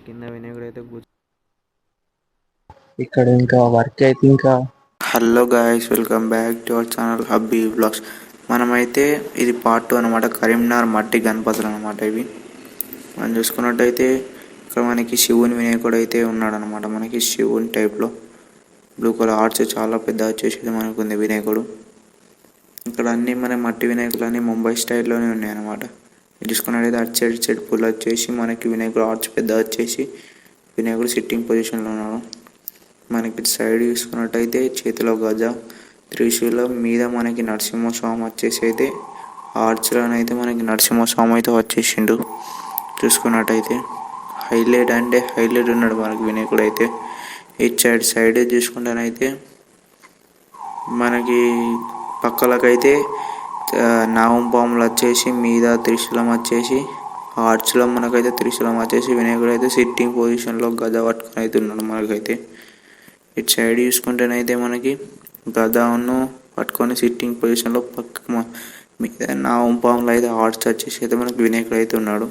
కింద వినాయకుడు అయితే ఇక్కడ ఇంకా వర్క్ అయితే ఇంకా. Hello guys, welcome back to our channel hubby vlogs. మనమైతే ఇది పార్ట్ 2 అనమాట. కరీంనగర్ మట్టి గణపతులు అనమాట ఇవి. మనం చూసుకున్నట్టయితే ఇక్కడ మనకి శివుని వినాయకుడు అయితే ఉన్నాడు అనమాట. మనకి శివుని టైప్లో బ్లూ కలర్ ఆర్చ్ చాలా పెద్ద వచ్చేసి మనకు ఉంది వినాయకుడు. ఇక్కడ అన్ని మన మట్టి వినాయకులు అన్ని ముంబై స్టైల్లోనే ఉన్నాయి అనమాట. చూసుకున్నట్టయితే అటు సైడ్ సైడ్ పుల్ వచ్చేసి మనకి వినాయకుడు ఆర్చ్ పెద్ద వచ్చేసి వినాయకుడు సిట్టింగ్ పొజిషన్లో ఉన్నాడు. మనకి సైడ్ చూసుకున్నట్టయితే చేతిలో గజ, త్రిశూలం మీద మనకి నరసింహస్వామి వచ్చేసి అయితే ఆర్చ్లోనైతే మనకి నరసింహస్వామి అయితే వచ్చేసిండు. చూసుకున్నట్టయితే హైలైట్ అంటే హైలైట్ ఉన్నాడు మనకి వినాయకుడు అయితే. ఇటు సైడ్ చూసుకుంటానైతే మనకి పక్కలకైతే నాగం పాములు వచ్చేసి మీద త్రిశూలం వచ్చేసి ఆర్చ్లో మనకైతే త్రిశూలం వచ్చేసి వినాయకుడు అయితే సిట్టింగ్ పొజిషన్లో గజ పట్టుకొని అయితే ఉన్నాడు మనకైతే. ఇటు సైడ్ చూసుకుంటేనైతే మనకి గదాను పట్టుకొని సిట్టింగ్ పొజిషన్లో పక్క మీద నాగం పాములు అయితే ఆర్చ్ వచ్చేసి అయితే మనకి వినాయకుడు అయితే ఉన్నాడు.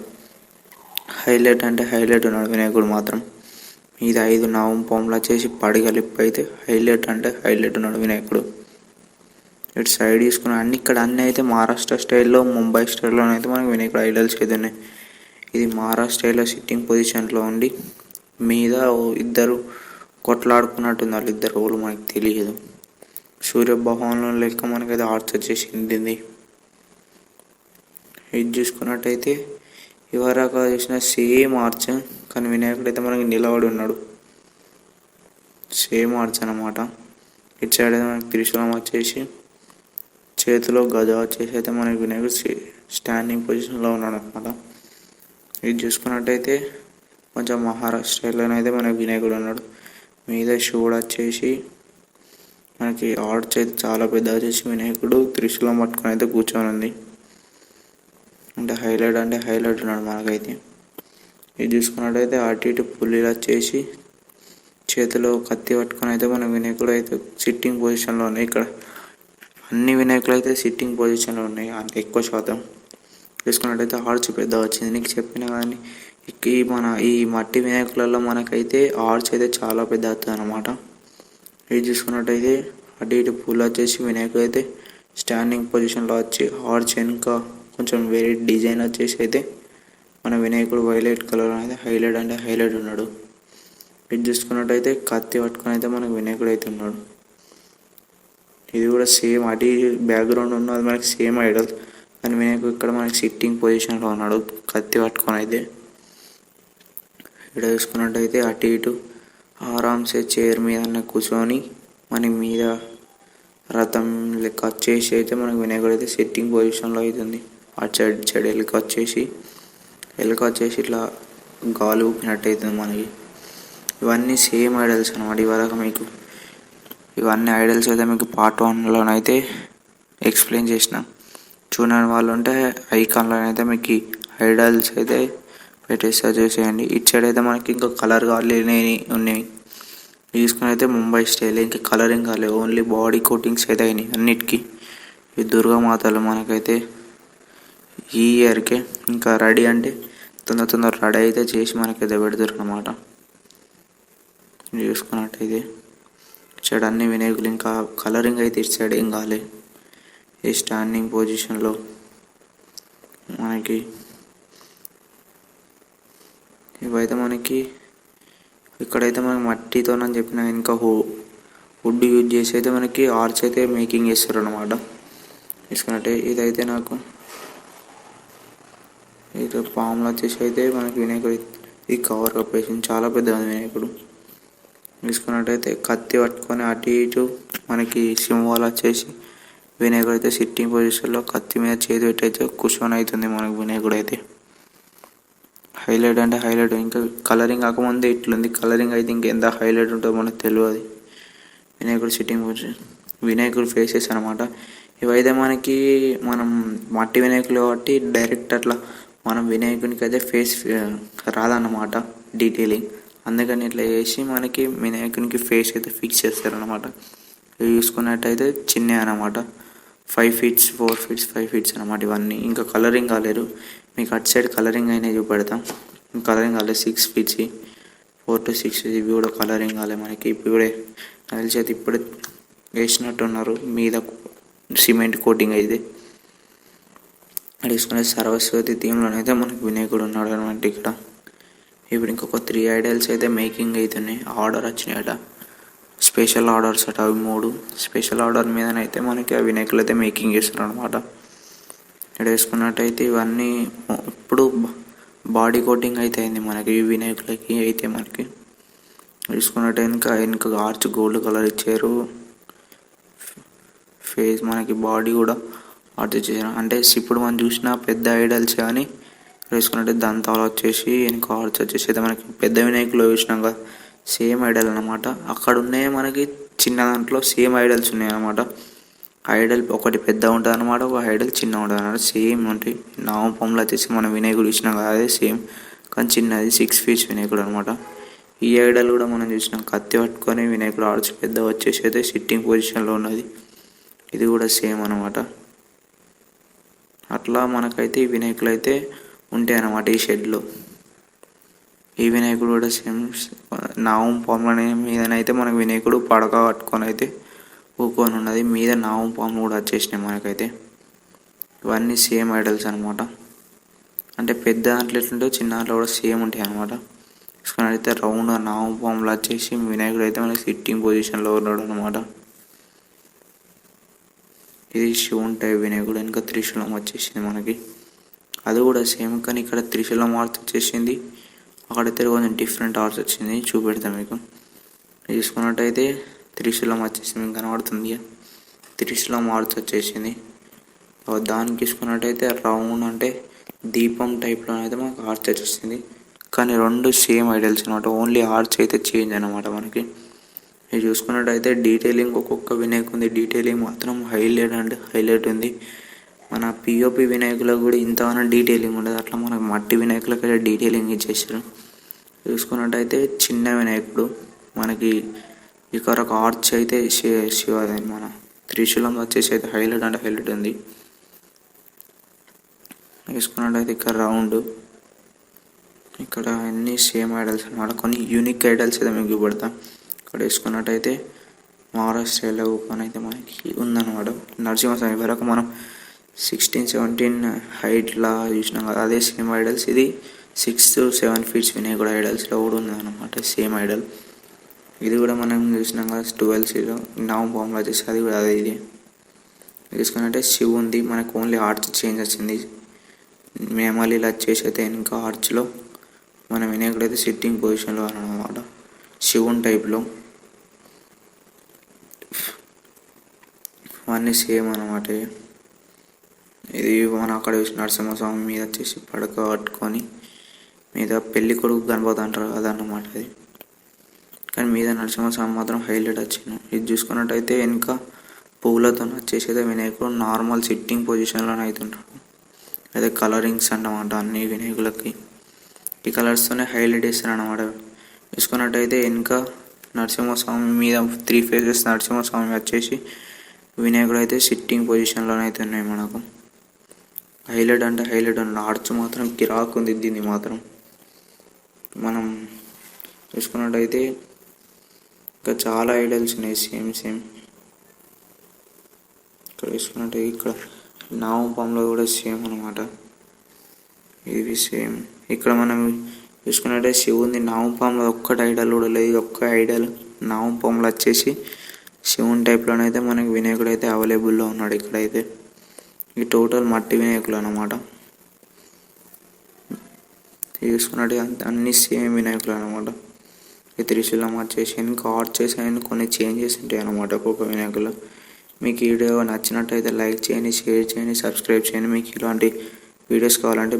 హైలైట్ అంటే హైలైట్ ఉన్నాడు వినాయకుడు మాత్రం. మీద 5 నాగం పాములు వచ్చేసి పడిగలిపి అయితే హైలైట్ అంటే హైలైట్ ఉన్నాడు వినాయకుడు. ఇటు సైడ్ తీసుకున్న ఇక్కడ అన్నీ అయితే మహారాష్ట్ర స్టైల్లో, ముంబై స్టైల్లోనే అయితే మనకి వినాయకుడు ఐడల్స్ అయితే ఉన్నాయి. ఇది మహారాష్ట్ర స్టైల్లో సిట్టింగ్ పొజిషన్లో ఉండి మీద ఇద్దరు కొట్లాడుకున్నట్టుంది. వాళ్ళు ఇద్దరు రోజులు మనకి తెలియదు. సూర్యభగవాన్లో లెక్క మనకైతే ఆర్చ్ వచ్చేసింది. ఇది చూసుకున్నట్టయితే ఇవరాక చూసిన సేమ్ ఆర్చ్, కానీ వినాయకుడు అయితే మనకి నిలబడి ఉన్నాడు. సేమ్ ఆర్చ్ అనమాట. ఇటు సైడ్ అయితే మనకి త్రిశూలం వచ్చేసి చేతిలో గజ వచ్చేసి అయితే మనకి వినాయకుడు స్టాండింగ్ పొజిషన్లో ఉన్నాడు అనమాట. ఇది చూసుకున్నట్టయితే కొంచెం మహారాష్ట్ర స్టైల్లోనైతే మనకి వినాయకుడు ఉన్నాడు. మీద శివుడు వచ్చేసి మనకి ఆర్చ్ అయితే చాలా పెద్ద వచ్చేసి వినాయకుడు త్రిశూలం పట్టుకొని అయితే కూర్చొని ఉంది. అంటే హైలైట్ ఉన్నాడు మనకైతే. ఇది చూసుకున్నట్టయితే అటు ఇటు పుల్లీలు వచ్చేసి చేతిలో కత్తి పట్టుకొని అయితే మన వినాయకుడు అయితే సిట్టింగ్ పొజిషన్లో ఉన్నాయి. ఇక్కడ అన్ని వినాయకులు అయితే సిట్టింగ్ పొజిషన్లో ఉన్నాయి ఎక్కువ శాతం. చూసుకున్నట్టయితే ఆర్చ్ పెద్ద వచ్చింది. నీకు చెప్పిన కానీ ఈ మట్టి వినాయకులలో మనకైతే ఆర్చ్ అయితే చాలా పెద్ద అవుతుంది అనమాట. ఇది చూసుకున్నట్టయితే అటు ఇటు పూలు వచ్చేసి వినాయకుడు అయితే స్టాండింగ్ పొజిషన్లో వచ్చి ఆర్చ్ వెనుక కొంచెం వేరే డిజైన్ వచ్చేసి అయితే మన వినాయకుడు వైలెట్ కలర్ అయితే హైలైట్ ఉన్నాడు. ఇది చూసుకున్నట్టయితే కత్తి పట్టుకొని అయితే మనకు వినాయకుడు అయితే ఉన్నాడు. ఇది కూడా సేమ్ అటు బ్యాక్గ్రౌండ్ ఉన్నది మనకి సేమ్ ఐడల్, కానీ వినాయకుడు ఇక్కడ మనకి సిట్టింగ్ పొజిషన్లో ఉన్నాడు కత్తి పట్టుకొని అయితే. ఇక్కడ చూసుకున్నట్టయితే అటు ఇటు ఆరామ్సే చైర్ మీద కూర్చొని మన మీద రథం లెక్క వచ్చేసి అయితే మనకు వినాయకుడు అయితే సిట్టింగ్ పొజిషన్లో అవుతుంది. అటు సైడ్ ఎలుక వచ్చేసి ఇట్లా గాలి ఊపినట్టు అవుతుంది మనకి. ఇవన్నీ సేమ్ ఐడల్స్ అనమాట. ఇవరకు మీకు ఇవన్నీ ఐడల్స్ అయితే మీకు పార్ట్ 1లోనైతే ఎక్స్ప్లెయిన్ చేసిన. చూడని వాళ్ళు ఉంటే ఐకాన్లోనైతే మీకు ఐడల్స్ అయితే పెట్టేస్తా చేసేయండి. ఇటు సైడ్ అయితే మనకి ఇంకా కలర్ కాలేని ఉన్నాయి. తీసుకుని అయితే ముంబై స్టైల్ ఇంకా కలరింగ్ కాలేదు, ఓన్లీ బాడీ కోటింగ్స్ అయితే అయినాయి అన్నిటికీ. ఈ దుర్గామాతలు మనకైతే ఈ ఇయర్కే ఇంకా రెడీ అంటే తొందర రెడీ అయితే చేసి మనకైతే పెడతారు అన్నమాట. చూసుకున్నట్టయితే ఇటు సైడ్ అన్ని వినాయకులు ఇంకా కలరింగ్ అయితే ఇటు సైడ్ ఏం కాలే. ఈ స్టాండింగ్ పొజిషన్లో మనకి ఇవైతే మనకి ఇక్కడైతే మనకి మట్టితోనని చెప్పిన ఇంకా వుడ్ యూజ్ చేసి అయితే మనకి ఆర్చ్ అయితే మేకింగ్ చేస్తారు అనమాట. తీసుకున్నట్టే ఇదైతే నాకు ఇది పాములు వచ్చేసి అయితే మనకి వినాయకుడు ఈ కవర్ కప్పేసింది. చాలా పెద్ద వినాయకుడు. తీసుకున్నట్టయితే కత్తి పట్టుకొని అటు ఇటు మనకి సింహాలు వచ్చేసి వినాయకుడు అయితే సిట్టింగ్ పొజిషన్లో కత్తి మీద చేతి పెట్టి అయితే కూర్చొని అవుతుంది మనకి వినాయకుడు అయితే. హైలైట్ అంటే హైలైట్. ఇంకా కలరింగ్ కాకముందే ఇట్లుంది, కలరింగ్ అయితే ఇంకెంత హైలైట్ ఉంటుందో మనకు తెలియదు. వినాయకుడు సిట్టింగ్ పొజిషన్, వినాయకుడు ఫేసెస్ అనమాట. ఇవైతే మనకి మనం మట్టి వినాయకులు కాబట్టి డైరెక్ట్ అట్లా మనం వినాయకునికి అయితే ఫేస్ రాదన్నమాట డీటెయిలింగ్. అందుకని ఇట్లా చేసి మనకి వినాయకునికి ఫేస్ అయితే ఫిక్స్ చేస్తారనమాట. ఇవి చూసుకున్నట్టయితే చిన్న అనమాట. 5 feet 4 feet 5 feet అనమాట ఇవన్నీ. ఇంకా కలరింగ్ కాలేరు. మీకు అటు సైడ్ కలరింగ్ అయినా చూపెడతాం. కలరింగ్ కాలేదు 6 ఫీట్స్ 4 to 6 ఇవి కూడా కలరింగ్ కాలేదు మనకి. ఇప్పుడే తెలిసి అయితే ఇప్పుడే వేసినట్టున్నారు మీద సిమెంట్ కోటింగ్ అయితే. తీసుకునే సరస్వతి థీమ్లోనైతే మనకి వినాయకుడు ఉన్నాడు అనమాట ఇక్కడ. ఇప్పుడు ఇంకొక 3 ఐడల్స్ అయితే మేకింగ్ అవుతున్నాయి, ఆర్డర్ వచ్చినాయట, స్పెషల్ ఆర్డర్స్ అట అవి 3 స్పెషల్ ఆర్డర్ మీదనైతే మనకి ఆ వినాయకులు అయితే మేకింగ్ చేస్తున్నారు అనమాట. ఇక్కడ వేసుకున్నట్టయితే ఇవన్నీ ఇప్పుడు బాడీ కోటింగ్ అయితే అయింది మనకి ఈ వినాయకులకి అయితే. మనకి చూసుకున్నట్టు వెనక ఆర్చ్ గోల్డ్ కలర్ ఇచ్చారు, ఫేస్ మనకి బాడీ కూడా ఆర్చ్ ఇచ్చారు. అంటే ఇప్పుడు మనం చూసిన పెద్ద ఐడల్స్ కానీ వేసుకున్నట్టు దంతాలు వచ్చేసి వెనక ఆర్చ్ వచ్చేసి అయితే మనకి పెద్ద వినాయకులు చూసినాం కదా సేమ్ ఐడల్ అనమాట. అక్కడ ఉన్నాయి మనకి చిన్న దాంట్లో సేమ్ ఐడల్స్ ఉన్నాయి అనమాట. ఐడల్ ఒకటి పెద్ద ఉంటుంది అనమాట, ఒక ఐడల్ చిన్న ఉంటుంది అనమాట. సేమ్ ఉంటాయి. నామపంలో వచ్చేసి మనం వినాయకుడు చూసినాం కదా అదే సేమ్, కానీ చిన్నది 6 feet వినాయకుడు అనమాట. ఈ ఐడల్ కూడా మనం చూసినాం కత్తి పట్టుకొని వినాయకుడు ఆర్చ్ పెద్ద వచ్చేసి అయితే సిట్టింగ్ పొజిషన్లో ఉన్నది. ఇది కూడా సేమ్ అనమాట. అట్లా మనకైతే ఈ వినాయకులు అయితే ఉంటాయి అన్నమాట ఈ షెడ్లో. ఈ వినాయకుడు కూడా సేమ్ నావం పాము మీదనైతే మనకు వినాయకుడు పడక కట్టుకొని అయితే ఊకొని ఉన్నది, మీద నావం పాము కూడా వచ్చేసినాయి మనకైతే. ఇవన్నీ సేమ్ ఐడల్స్ అనమాట. అంటే పెద్ద దాంట్లో ఎట్లుంటే చిన్న దాంట్లో కూడా సేమ్ ఉంటాయి అనమాట. అయితే రౌండ్ నావం పాములు వచ్చేసి వినాయకుడు అయితే మనకి సిట్టింగ్ పొజిషన్లో ఉన్నాడు అనమాట. ఇది శివుని టైప్ వినాయకుడు, ఇంకా త్రిశూలం వచ్చేసింది మనకి. అది కూడా సేమ్, కానీ ఇక్కడ త్రిశూలం ఆర్ట్స్ వచ్చేసింది, అక్కడైతే కొంచెం డిఫరెంట్ ఆర్ట్స్ వచ్చింది, చూపెడతాం మీకు. తీసుకున్నట్టయితే త్రిశూలం వచ్చేసింది, మీకు కనబడుతుంది త్రిశూలం ఆర్ట్స్ వచ్చేసింది. దానికి తీసుకున్నట్టయితే రౌండ్ అంటే దీపం టైప్లో అయితే మనకు ఆర్చ్ వచ్చేసింది. కానీ 2 సేమ్ ఐడల్స్ అనమాట, ఓన్లీ ఆర్చ్ అయితే చేంజ్ అనమాట మనకి. ఇది చూసుకున్నట్టయితే డీటెయిలింగ్ ఒక్కొక్క వినాయకుడి డీటెయిలింగ్ మాత్రం హైలైట్ ఉంది. మన పిఓపి వినాయకులకు కూడా ఇంతగానో డీటెయిలింగ్ ఉండదు, అట్లా మనకు మట్టి వినాయకులకైతే డీటెయిలింగ్ ఇచ్చేసారు. చూసుకున్నట్టయితే చిన్న వినాయకుడు మనకి ఇక్కడ ఒక ఆర్చ్ అయితే శివది మన త్రిశూలం వచ్చేసి అయితే హైలైట్ ఉంది. చూసుకున్నట్టయితే ఇక్కడ రౌండ్, ఇక్కడ అన్ని సేమ్ ఐడల్స్ అనమాట. కొన్ని యూనిక్ ఐడల్స్ అయితే మీకు చూపెడతాం. ఇక్కడ వేసుకున్నట్టయితే మహారాష్ట్రలో ఓపెన్ అయితే మనకి ఉందన్నమాట నరసింహస్వామి వరకు. మనం 16-17 హైట్లా చూసినాం కదా అదే సేమ్ ఐడల్స్. ఇది 6 to 7 feet వినాయకుడు ఐడల్స్లో కూడా ఉందన్నమాట సేమ్ ఐడల్. ఇది కూడా మనం చూసినాం కదా 12 నావం పాములు వచ్చేసి అది కూడా అదే. ఇది చూసుకున్నట్టే శివుంది మనకు ఓన్లీ ఆర్చ్ చేంజ్ వచ్చింది. మళ్ళీ ఇలా వచ్చేసి అయితే ఇంకా ఆర్చ్లో మన వినాయకుడు అయితే సిట్టింగ్ పొజిషన్లో అన్నమాట శివుని టైప్లో. అన్నీ సేమ్ అనమాట. ఇది మన అక్కడ నరసింహస్వామి మీద వచ్చేసి పడక కట్టుకొని మీద పెళ్లి కొడుకు గణపతి అంటారు అదన్నమాట అది. కానీ మీద నరసింహస్వామి మాత్రం హైలైట్ వచ్చింది. ఇది చూసుకున్నట్టయితే వెనుక పువ్వులతో వచ్చేసి అయితే వినాయకుడు నార్మల్ సిట్టింగ్ పొజిషన్లోనే అవుతుంటాడు. అదే కలరింగ్స్ అన్నమాట అన్ని వినాయకులకి ఈ కలర్స్తోనే హైలైట్ చేస్తారు అన్నమాట. చూసుకున్నట్టయితే వెనుక నరసింహస్వామి మీద 3 faces నరసింహస్వామి వచ్చేసి వినాయకుడు అయితే సిట్టింగ్ పొజిషన్లోనే అయితే ఉన్నాయి మనకు. హైలైట్ అంటే హైలైట్ ఉంది. ఆర్చ్ మాత్రం కిరాక్ ఉంది దీన్ని మాత్రం. మనం చూసుకున్నట్టయితే ఇంకా చాలా ఐడల్స్ ఉన్నాయి సేమ్. ఇక్కడ చూసుకున్నట్టు ఇక్కడ నావం పాములో కూడా సేమ్ అనమాట. ఇవి సేమ్. ఇక్కడ మనం చూసుకున్నట్టే శివుని నావం పాములో ఒక్కటి ఐడల్ కూడా లేదు. ఒక్క ఐడల్ నావం పాములు వచ్చేసి శివుని టైప్లోనైతే మనకి వినాయకుడు అయితే అవైలబుల్లో ఉన్నాడు ఇక్కడైతే. ఈ టోటల్ మట్టి వినాయకులు అనమాట. చూసుకున్నట్టు అన్ని సేమ్ వినాయకులు అనమాట. ఈ త్రిశూలం వచ్చేసి ఇంకా ఆర్చ్ చేసి కొన్ని చేంజెస్ ఉంటాయి అనమాట ఒక్కొక్క వినాయకులు. మీకు ఈ వీడియో నచ్చినట్టయితే లైక్ చేయండి, షేర్ చేయండి, సబ్స్క్రైబ్ చేయండి. మీకు ఇలాంటి వీడియోస్ కావాలంటే